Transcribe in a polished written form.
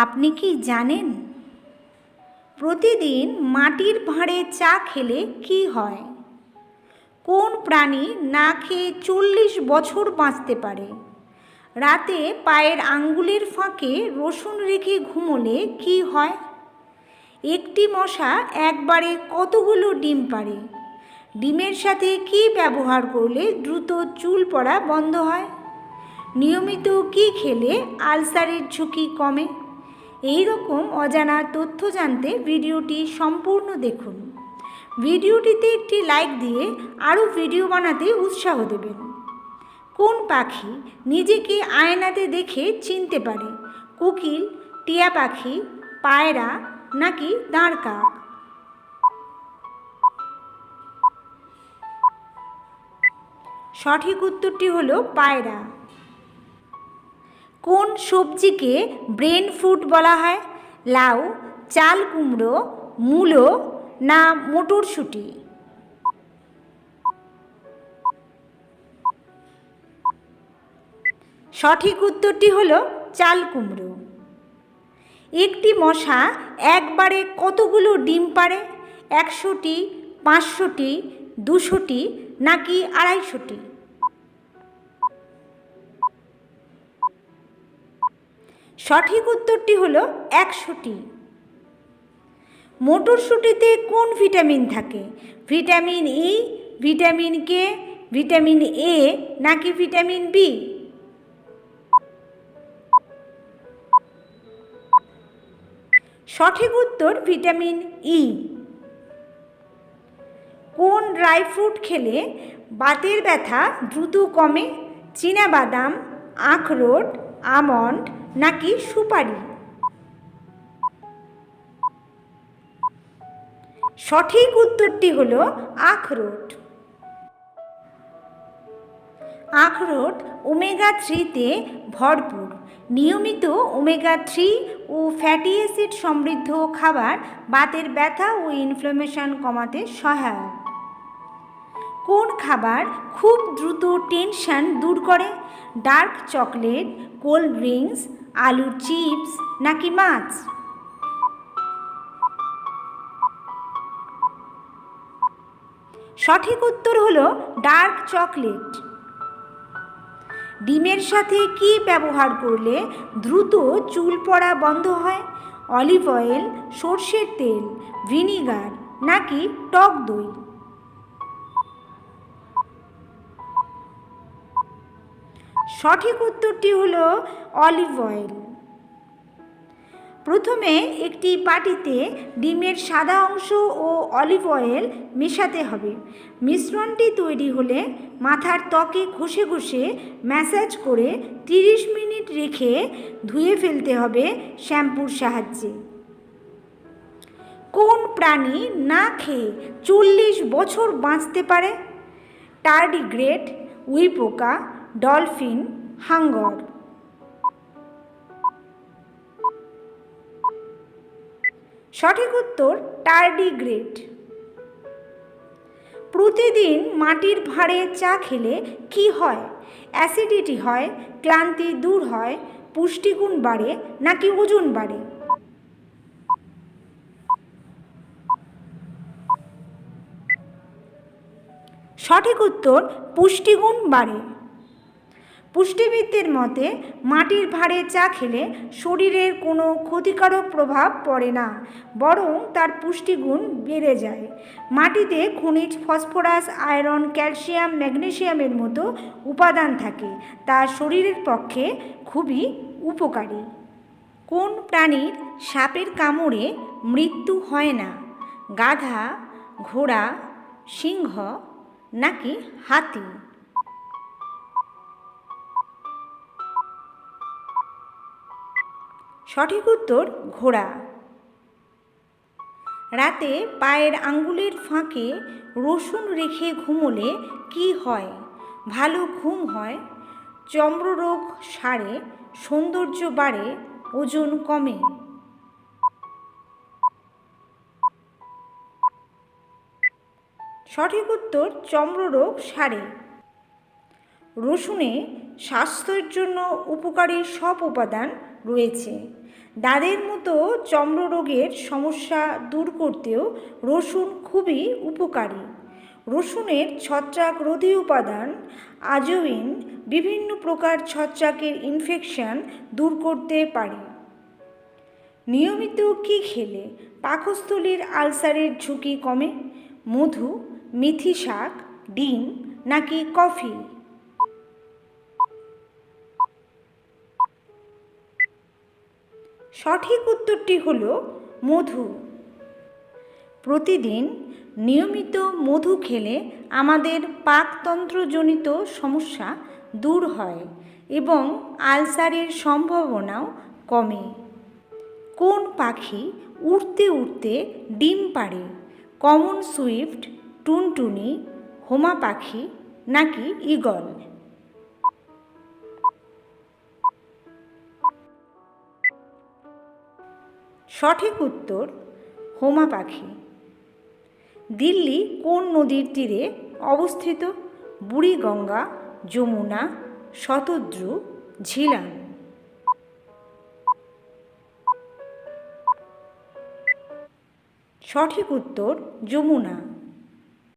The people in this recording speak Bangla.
আপনি কি জানেন প্রতিদিন মাটির ভাঁড়ে চা খেলে কি হয়? কোন প্রাণী না খেয়ে 40 বছর বাঁচতে পারে? রাতে পায়ের আঙ্গুলের ফাঁকে রসুন রেখে ঘুমোলে কি হয়? একটি মশা একবারে কতগুলো ডিম পাড়ে? ডিমের সাথে কি ব্যবহার করলে দ্রুত চুল পড়া বন্ধ হয়? নিয়মিত কি খেলে আলসারের ঝুঁকি কমে? এই রকম অজানা তথ্য জানতে ভিডিওটি সম্পূর্ণ দেখুন। ভিডিওটিতে একটি লাইক দিয়ে আরও ভিডিও বানাতে উৎসাহ দেবেন। কোন পাখি নিজেকে আয়নাতে দেখে চিনতে পারে? কোকিল, টিয়া পাখি, পায়রা নাকি দাঁড় কাক? সঠিক উত্তরটি হলো পায়রা। কোন সবজিকে ব্রেন ফুড বলা হয়? লাউ, চাল কুমড়ো, মূলো না মটরশুঁটি? সঠিক উত্তরটি হলো চাল কুমড়ো। একটি মশা একবারে কতগুলো ডিম পাড়ে? 100টি, 500টি, 200টি নাকি 250টি? সঠিক উত্তরটি হলো 100টি। মটরশুঁটিতে কোন ভিটামিন থাকে? Vitamin E, vitamin K, vitamin A নাকি ভিটামিন বি? সঠিক উত্তর ভিটামিন ই। কোন ড্রাই ফ্রুট খেলে বাতের ব্যথা দ্রুত কমে? চীনাবাদাম, আখরোট, আমন্ড নাকি সুপারি? সঠিক উত্তরটি হলো আখরোট। আখরোট ওমেগা 3-তে ভরপুর। নিয়মিত ওমেগা 3 ও ফ্যাটি অ্যাসিড সমৃদ্ধ খাবার বাতের ব্যথা ও ইনফ্ল্যামেশন কমাতে সহায়ক। কোন খাবার খুব দ্রুত টেনশন দূর করে? ডার্ক চকলেট, কোল্ড ড্রিঙ্কস, আলুর চিপস নাকি মাছ? সঠিক উত্তর হলো ডার্ক চকলেট। ডিমের সাথে কি ব্যবহার করলে দ্রুত চুল পড়া বন্ধ হয়? অলিভ অয়েল, সর্ষের তেল, ভিনিগার নাকি টক দই? সঠিক উত্তরটি হলো অলিভ অয়েল। প্রথমে একটি বাটিতে ডিমের সাদা অংশ ও অলিভ অয়েল মেশাতে হবে। মিশ্রণটি তৈরি হলে মাথার ত্বকে ঘষে ঘষে ম্যাসাজ করে 30 মিনিট রেখে ধুয়ে ফেলতে হবে শ্যাম্পুর সাহায্যে। কোন প্রাণী না খেয়ে 40 বছর বাঁচতে পারে? টার্ডিগ্রেড, উইপোকা, ডলফিন, হাঙ্গর? সঠিক উত্তর টার্ডিগ্রেড। প্রতিদিন মাটির ভাঁড়ে চা খেলে কি হয়? অ্যাসিডিটি হয়, ক্লান্তি দূর হয়, পুষ্টিগুণ বাড়ে নাকি ওজন বাড়ে? সঠিক উত্তর পুষ্টিগুণ বাড়ে। পুষ্টিবিদদের মতে মাটির ভাঁড়ে চা খেলে শরীরের কোনো ক্ষতিকারক প্রভাব পড়ে না, বরং তার পুষ্টিগুণ বেড়ে যায়। মাটিতে খনিজ ফসফরাস, আয়রন, ক্যালসিয়াম, ম্যাগনেসিয়ামের মতো উপাদান থাকে, তা শরীরের পক্ষে খুবই উপকারী। কোন প্রাণীর সাপের কামড়ে মৃত্যু হয় না? গাধা, ঘোড়া, সিংহ নাকি হাতি? সঠিক উত্তর ঘোড়া। রাতে পায়ের আঙ্গুলের ফাঁকে রসুন রেখে ঘুমোলে কি হয়? ভালো ঘুম হয়, চর্মরোগ সারে, সৌন্দর্য বাড়ে, ওজন কমে? সঠিক উত্তর চর্মরোগ সারে। রসুনে স্বাস্থ্যের জন্য উপকারী সব উপাদান রয়েছে, দাঁতের মতো চর্মরোগের সমস্যা দূর করতেও রসুন খুবই উপকারী। রসুনের ছত্রাকরোধী উপাদান আজওয়িন বিভিন্ন প্রকার ছত্রাকের ইনফেকশন দূর করতে পারে। নিয়মিত কী খেলে পাকস্থলীর আলসারের ঝুঁকি কমে? মধু, মেথি শাক, ডিম নাকি কফি? সঠিক উত্তরটি হল মধু। প্রতিদিন নিয়মিত মধু খেলে আমাদের পাকতন্ত্রজনিত সমস্যা দূর হয় এবং আলসারের সম্ভাবনাও কমে। কোন পাখি উড়তে উড়তে ডিম পাড়ে? কমন সুইফট, টুনটুনি, হোমা পাখি নাকি ঈগল? সঠিক উত্তর হোমা পাখি। দিল্লি কোন নদীর তীরে অবস্থিত? বুড়িগঙ্গা, যমুনা, শতদ্রু, ঝিলাম? সঠিক উত্তর যমুনা।